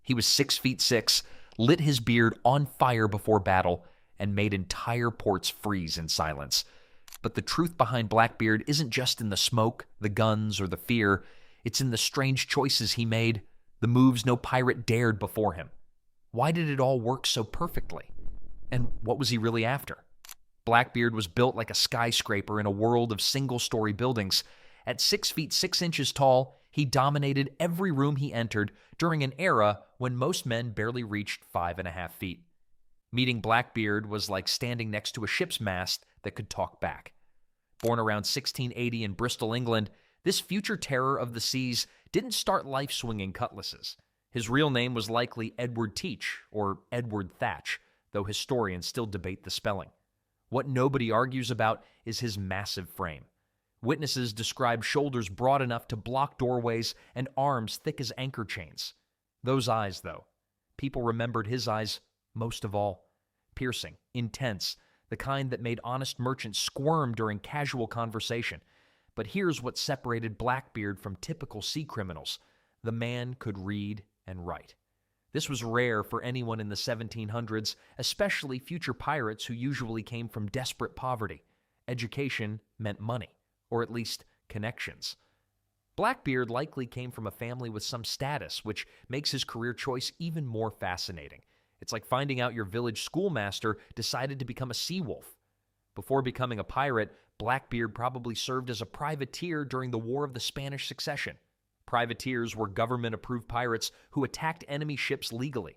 He was 6'6", lit his beard on fire before battle, and made entire ports freeze in silence. But the truth behind Blackbeard isn't just in the smoke, the guns, or the fear. It's in the strange choices he made, the moves no pirate dared before him. Why did it all work so perfectly? And what was he really after? Blackbeard was built like a skyscraper in a world of single-story buildings. At 6 feet 6 inches tall, he dominated every room he entered during an era when most men barely reached 5.5 feet. Meeting Blackbeard was like standing next to a ship's mast that could talk back. Born around 1680 in Bristol, England, this future terror of the seas didn't start life swinging cutlasses. His real name was likely Edward Teach, or Edward Thatch, though historians still debate the spelling. What nobody argues about is his massive frame. Witnesses describe shoulders broad enough to block doorways and arms thick as anchor chains. Those eyes, though. People remembered his eyes most of all. Piercing, intense, the kind that made honest merchants squirm during casual conversation. But here's what separated Blackbeard from typical sea criminals. The man could read and write. This was rare for anyone in the 1700s, especially future pirates who usually came from desperate poverty. Education meant money, or at least connections. Blackbeard likely came from a family with some status, which makes his career choice even more fascinating. It's like finding out your village schoolmaster decided to become a sea wolf. Before becoming a pirate, Blackbeard probably served as a privateer during the War of the Spanish Succession. Privateers were government-approved pirates who attacked enemy ships legally.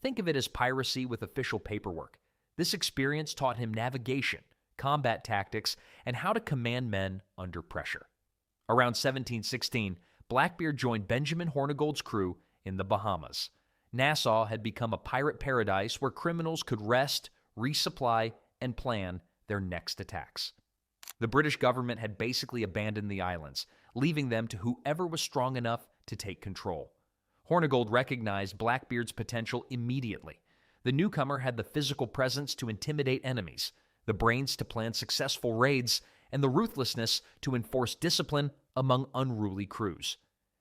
Think of it as piracy with official paperwork. This experience taught him navigation, combat tactics, and how to command men under pressure. Around 1716, Blackbeard joined Benjamin Hornigold's crew in the Bahamas. Nassau had become a pirate paradise where criminals could rest, resupply, and plan their next attacks. The British government had basically abandoned the islands, leaving them to whoever was strong enough to take control. Hornigold recognized Blackbeard's potential immediately. The newcomer had the physical presence to intimidate enemies, the brains to plan successful raids, and the ruthlessness to enforce discipline among unruly crews.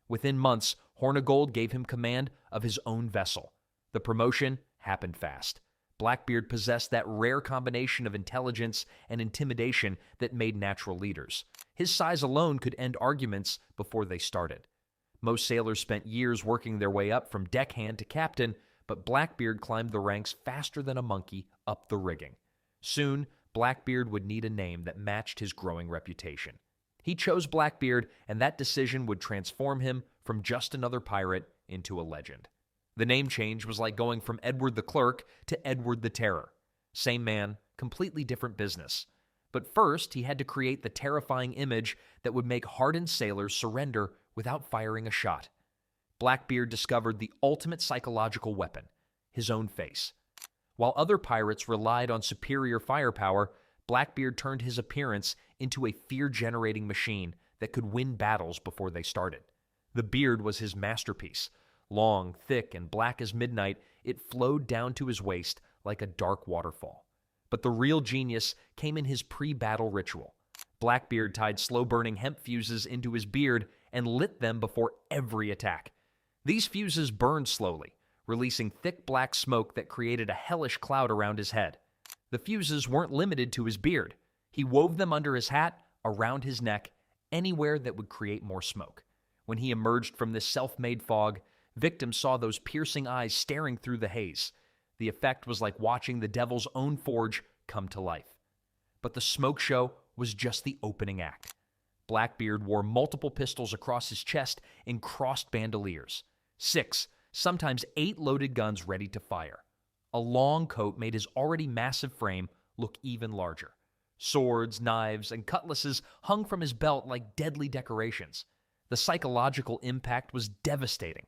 Within months, Hornigold gave him command of his own vessel. The promotion happened fast. Blackbeard possessed that rare combination of intelligence and intimidation that made natural leaders. His size alone could end arguments before they started. Most sailors spent years working their way up from deckhand to captain, but Blackbeard climbed the ranks faster than a monkey up the rigging. Soon, Blackbeard would need a name that matched his growing reputation. He chose Blackbeard, and that decision would transform him from just another pirate into a legend. The name change was like going from Edward the Clerk to Edward the Terror. Same man, completely different business. But first, he had to create the terrifying image that would make hardened sailors surrender without firing a shot. Blackbeard discovered the ultimate psychological weapon, his own face. While other pirates relied on superior firepower, Blackbeard turned his appearance into a fear-generating machine that could win battles before they started. The beard was his masterpiece. Long, thick, and black as midnight, it flowed down to his waist like a dark waterfall. But the real genius came in his pre-battle ritual. Blackbeard tied slow-burning hemp fuses into his beard and lit them before every attack. These fuses burned slowly, releasing thick black smoke that created a hellish cloud around his head. The fuses weren't limited to his beard. He wove them under his hat, around his neck, anywhere that would create more smoke. When he emerged from this self-made fog, victims saw those piercing eyes staring through the haze. The effect was like watching the devil's own forge come to life. But the smoke show was just the opening act. Blackbeard wore multiple pistols across his chest in crossed bandoliers. 6, sometimes 8 loaded guns ready to fire. A long coat made his already massive frame look even larger. Swords, knives, and cutlasses hung from his belt like deadly decorations. The psychological impact was devastating.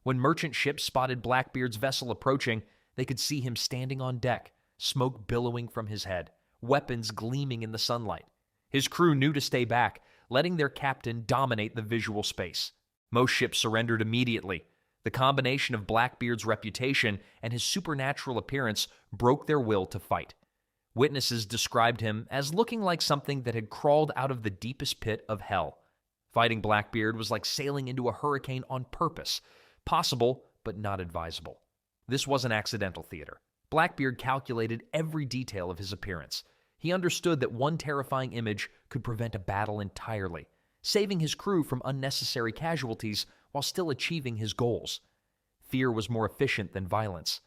When merchant ships spotted Blackbeard's vessel approaching, they could see him standing on deck, smoke billowing from his head, weapons gleaming in the sunlight. His crew knew to stay back, letting their captain dominate the visual space. Most ships surrendered immediately. The combination of Blackbeard's reputation and his supernatural appearance broke their will to fight. Witnesses described him as looking like something that had crawled out of the deepest pit of hell. Fighting Blackbeard was like sailing into a hurricane on purpose. Possible, but not advisable. This wasn't accidental theater. Blackbeard calculated every detail of his appearance. He understood that one terrifying image could prevent a battle entirely, saving his crew from unnecessary casualties while still achieving his goals. Fear was more efficient than violence.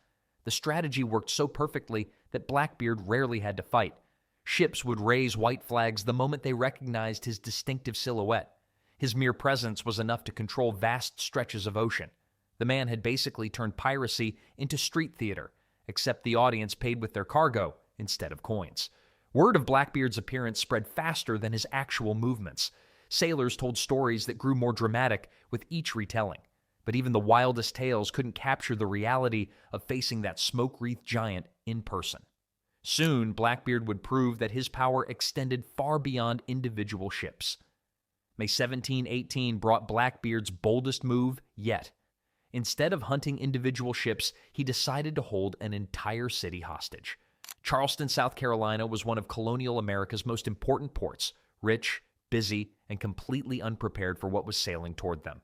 The strategy worked so perfectly that Blackbeard rarely had to fight. Ships would raise white flags the moment they recognized his distinctive silhouette. His mere presence was enough to control vast stretches of ocean. The man had basically turned piracy into street theater, except the audience paid with their cargo instead of coins. Word of Blackbeard's appearance spread faster than his actual movements. Sailors told stories that grew more dramatic with each retelling. But even the wildest tales couldn't capture the reality of facing that smoke-wreathed giant in person. Soon, Blackbeard would prove that his power extended far beyond individual ships. May 1718 brought Blackbeard's boldest move yet. Instead of hunting individual ships, he decided to hold an entire city hostage. Charleston, South Carolina was one of colonial America's most important ports, rich, busy, and completely unprepared for what was sailing toward them.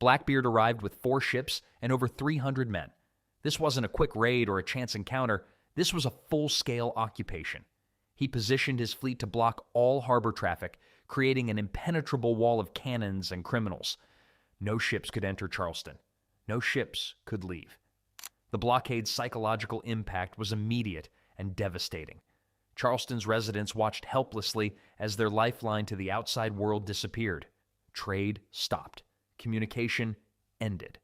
Blackbeard arrived with 4 ships and over 300 men. This wasn't a quick raid or a chance encounter. This was a full-scale occupation. He positioned his fleet to block all harbor traffic, creating an impenetrable wall of cannons and criminals. No ships could enter Charleston. No ships could leave. The blockade's psychological impact was immediate and devastating. Charleston's residents watched helplessly as their lifeline to the outside world disappeared. Trade stopped. Communication ended.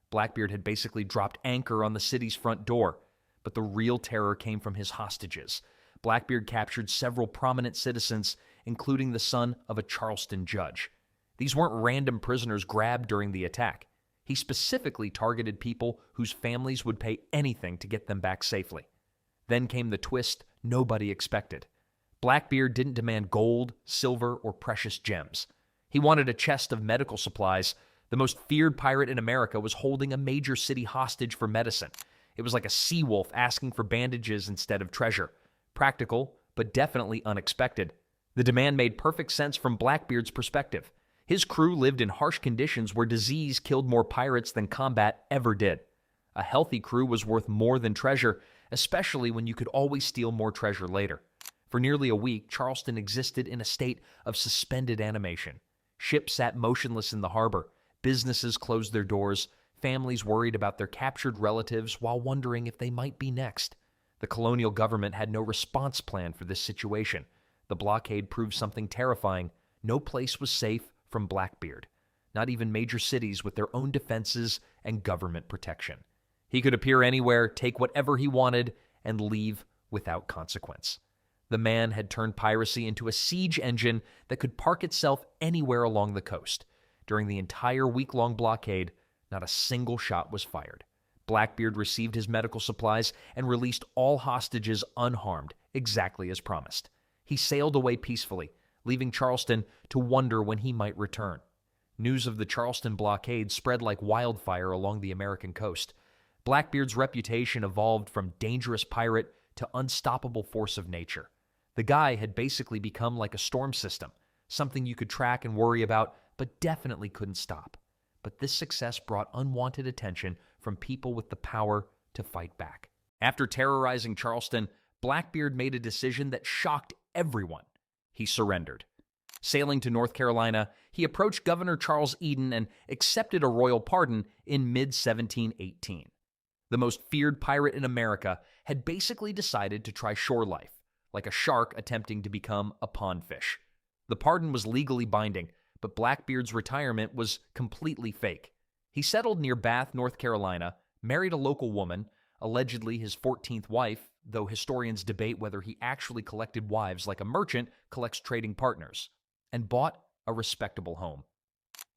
Blackbeard had basically dropped anchor on the city's front door, but the real terror came from his hostages. Blackbeard captured several prominent citizens, including the son of a Charleston judge. These weren't random prisoners grabbed during the attack. He specifically targeted people whose families would pay anything to get them back safely. Then came the twist nobody expected. Blackbeard didn't demand gold, silver, or precious gems. He wanted a chest of medical supplies. The most feared pirate in America was holding a major city hostage for medicine. It was like a sea wolf asking for bandages instead of treasure. Practical, but definitely unexpected. The demand made perfect sense from Blackbeard's perspective. His crew lived in harsh conditions where disease killed more pirates than combat ever did. A healthy crew was worth more than treasure, especially when you could always steal more treasure later. For nearly a week, Charleston existed in a state of suspended animation. Ships sat motionless in the harbor. Businesses closed their doors. Families worried about their captured relatives while wondering if they might be next. The colonial government had no response plan for this situation. The blockade proved something terrifying. No place was safe from Blackbeard. Not even major cities with their own defenses and government protection. He could appear anywhere, take whatever he wanted, and leave without consequence. The man had turned piracy into a siege engine that could park itself anywhere along the coast. During the entire week-long blockade, not a single shot was fired. Blackbeard received his medical supplies and released all hostages unharmed, exactly as promised. He sailed away peacefully, leaving Charleston to wonder when he might return. News of the Charleston blockade spread like wildfire along the American coast. Blackbeard's reputation evolved from dangerous pirate to unstoppable force of nature. The guy had basically become like a storm system, something you could track and worry about, but definitely couldn't stop. But this success brought unwanted attention from people with the power to fight back. After terrorizing Charleston, Blackbeard made a decision that shocked everyone. He surrendered. Sailing to North Carolina, he approached Governor Charles Eden and accepted a royal pardon in mid-1718. The most feared pirate in America had basically decided to try shore life, like a shark attempting to become a pond fish. The pardon was legally binding, but Blackbeard's retirement was completely fake. He settled near Bath, North Carolina, married a local woman, allegedly his 14th wife, though historians debate whether he actually collected wives like a merchant collects trading partners, and bought a respectable home.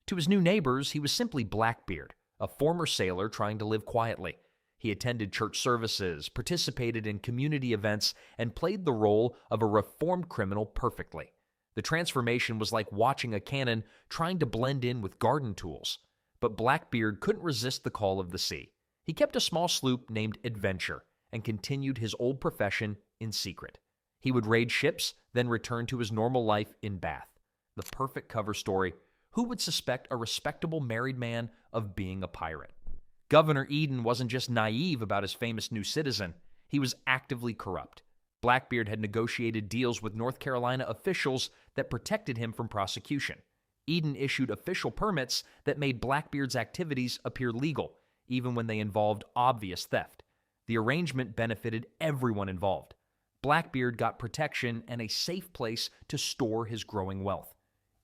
To his new neighbors, he was simply Blackbeard, a former sailor trying to live quietly. He attended church services, participated in community events, and played the role of a reformed criminal perfectly. The transformation was like watching a cannon trying to blend in with garden tools. But Blackbeard couldn't resist the call of the sea. He kept a small sloop named Adventure and continued his old profession in secret. He would raid ships, then return to his normal life in Bath. The perfect cover story. Who would suspect a respectable married man of being a pirate? Governor Eden wasn't just naive about his famous new citizen, he was actively corrupt. Blackbeard had negotiated deals with North Carolina officials that protected him from prosecution. Eden issued official permits that made Blackbeard's activities appear legal, even when they involved obvious theft. The arrangement benefited everyone involved. Blackbeard got protection and a safe place to store his growing wealth.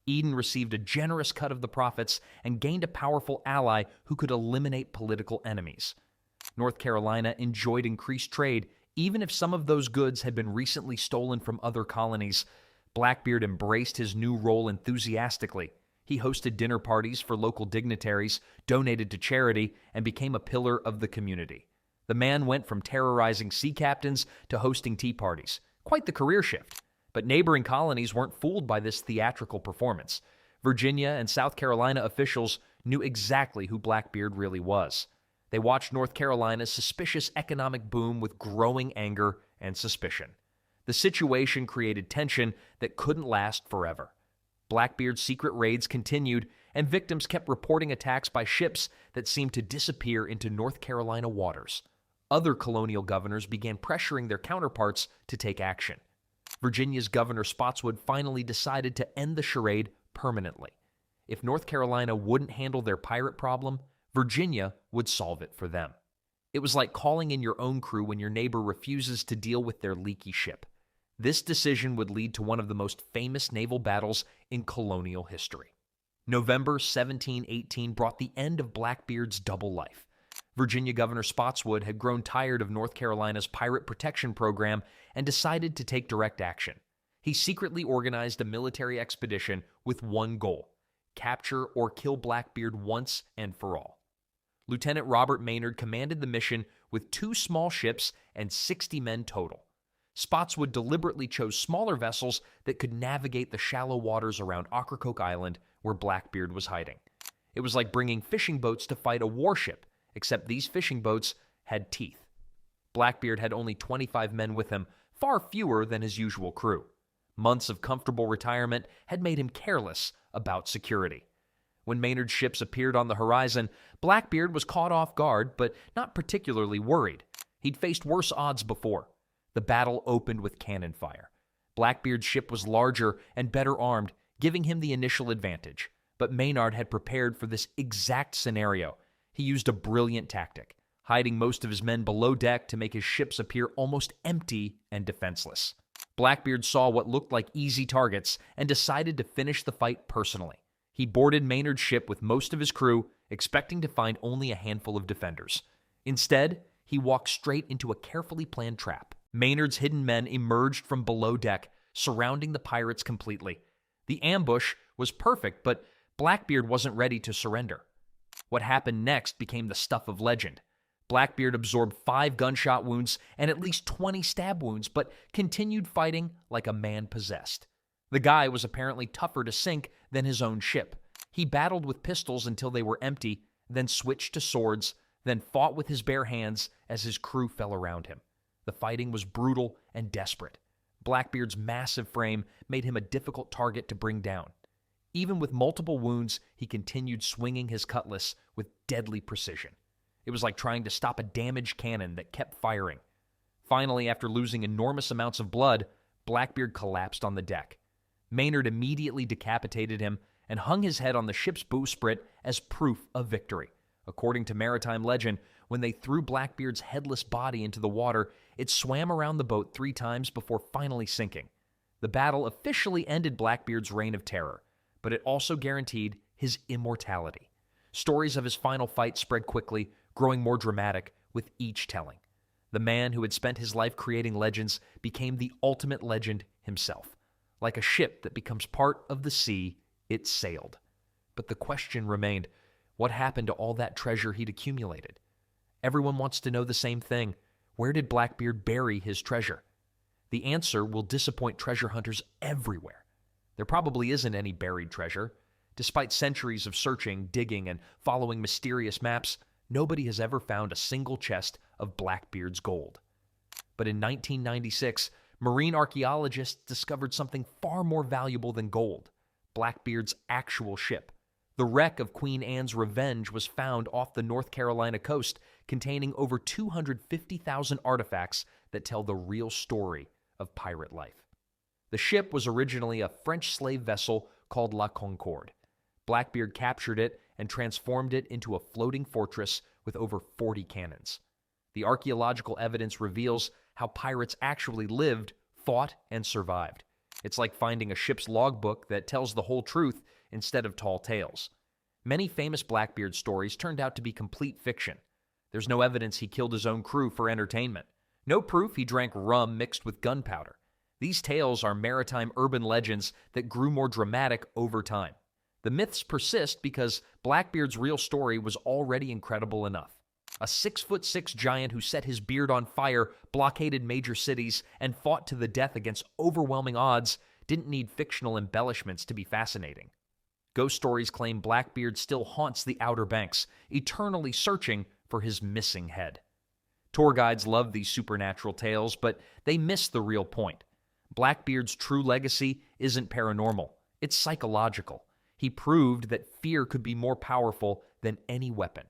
Eden received a generous cut of the profits and gained a powerful ally who could eliminate political enemies. North Carolina enjoyed increased trade, even if some of those goods had been recently stolen from other colonies. Blackbeard embraced his new role enthusiastically. He hosted dinner parties for local dignitaries, donated to charity, and became a pillar of the community. The man went from terrorizing sea captains to hosting tea parties. Quite the career shift. But neighboring colonies weren't fooled by this theatrical performance. Virginia and South Carolina officials knew exactly who Blackbeard really was. They watched North Carolina's suspicious economic boom with growing anger and suspicion. The situation created tension that couldn't last forever. Blackbeard's secret raids continued, and victims kept reporting attacks by ships that seemed to disappear into North Carolina waters. Other colonial governors began pressuring their counterparts to take action. Virginia's Governor Spotswood finally decided to end the charade permanently. If North Carolina wouldn't handle their pirate problem, Virginia would solve it for them. It was like calling in your own crew when your neighbor refuses to deal with their leaky ship. This decision would lead to one of the most famous naval battles in colonial history. November 1718 brought the end of Blackbeard's double life. Virginia Governor Spotswood had grown tired of North Carolina's pirate protection program and decided to take direct action. He secretly organized a military expedition with one goal: capture or kill Blackbeard once and for all. Lieutenant Robert Maynard commanded the mission with 2 small ships and 60 men total. Spotswood deliberately chose smaller vessels that could navigate the shallow waters around Ocracoke Island where Blackbeard was hiding. It was like bringing fishing boats to fight a warship, except these fishing boats had teeth. Blackbeard had only 25 men with him, far fewer than his usual crew. Months of comfortable retirement had made him careless about security. When Maynard's ships appeared on the horizon, Blackbeard was caught off guard, but not particularly worried. He'd faced worse odds before. The battle opened with cannon fire. Blackbeard's ship was larger and better armed, giving him the initial advantage. But Maynard had prepared for this exact scenario. He used a brilliant tactic, hiding most of his men below deck to make his ships appear almost empty and defenseless. Blackbeard saw what looked like easy targets and decided to finish the fight personally. He boarded Maynard's ship with most of his crew, expecting to find only a handful of defenders. Instead, he walked straight into a carefully planned trap. Maynard's hidden men emerged from below deck, surrounding the pirates completely. The ambush was perfect, but Blackbeard wasn't ready to surrender. What happened next became the stuff of legend. Blackbeard absorbed 5 gunshot wounds and at least 20 stab wounds, but continued fighting like a man possessed. The guy was apparently tougher to sink than his own ship. He battled with pistols until they were empty, then switched to swords, then fought with his bare hands as his crew fell around him. The fighting was brutal and desperate. Blackbeard's massive frame made him a difficult target to bring down. Even with multiple wounds, he continued swinging his cutlass with deadly precision. It was like trying to stop a damaged cannon that kept firing. Finally, after losing enormous amounts of blood, Blackbeard collapsed on the deck. Maynard immediately decapitated him and hung his head on the ship's bowsprit as proof of victory. According to maritime legend, when they threw Blackbeard's headless body into the water, it swam around the boat 3 times before finally sinking. The battle officially ended Blackbeard's reign of terror, but it also guaranteed his immortality. Stories of his final fight spread quickly, growing more dramatic with each telling. The man who had spent his life creating legends became the ultimate legend himself. Like a ship that becomes part of the sea, it sailed. But the question remained, what happened to all that treasure he'd accumulated? Everyone wants to know the same thing. Where did Blackbeard bury his treasure? The answer will disappoint treasure hunters everywhere. There probably isn't any buried treasure. Despite centuries of searching, digging, and following mysterious maps, nobody has ever found a single chest of Blackbeard's gold. But in 1996, marine archaeologists discovered something far more valuable than gold: Blackbeard's actual ship. The wreck of Queen Anne's Revenge was found off the North Carolina coast, containing over 250,000 artifacts that tell the real story of pirate life. The ship was originally a French slave vessel called La Concorde. Blackbeard captured it and transformed it into a floating fortress with over 40 cannons. The archaeological evidence reveals how pirates actually lived, fought, and survived. It's like finding a ship's logbook that tells the whole truth instead of tall tales. Many famous Blackbeard stories turned out to be complete fiction. There's no evidence he killed his own crew for entertainment. No proof he drank rum mixed with gunpowder. These tales are maritime urban legends that grew more dramatic over time. The myths persist because Blackbeard's real story was already incredible enough. A 6'6" giant who set his beard on fire, blockaded major cities, and fought to the death against overwhelming odds didn't need fictional embellishments to be fascinating. Ghost stories claim Blackbeard still haunts the Outer Banks, eternally searching for his missing head. Tour guides love these supernatural tales, but they miss the real point. Blackbeard's true legacy isn't paranormal, it's psychological. He proved that fear could be more powerful than any weapon.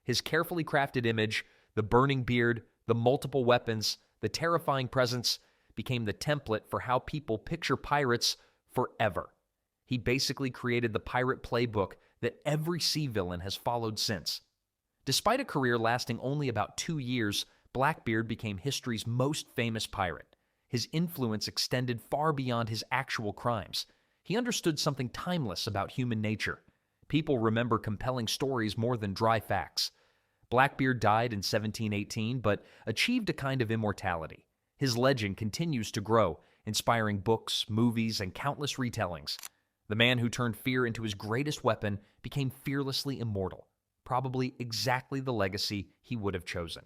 His carefully crafted image, the burning beard, the multiple weapons, the terrifying presence, became the template for how people picture pirates forever. He basically created the pirate playbook that every sea villain has followed since. Despite a career lasting only about 2 years, Blackbeard became history's most famous pirate. His influence extended far beyond his actual crimes. He understood something timeless about human nature. People remember compelling stories more than dry facts. Blackbeard died in 1718, but achieved a kind of immortality. His legend continues to grow, inspiring books, movies, and countless retellings. The man who turned fear into his greatest weapon became fearlessly immortal, probably exactly the legacy he would have chosen.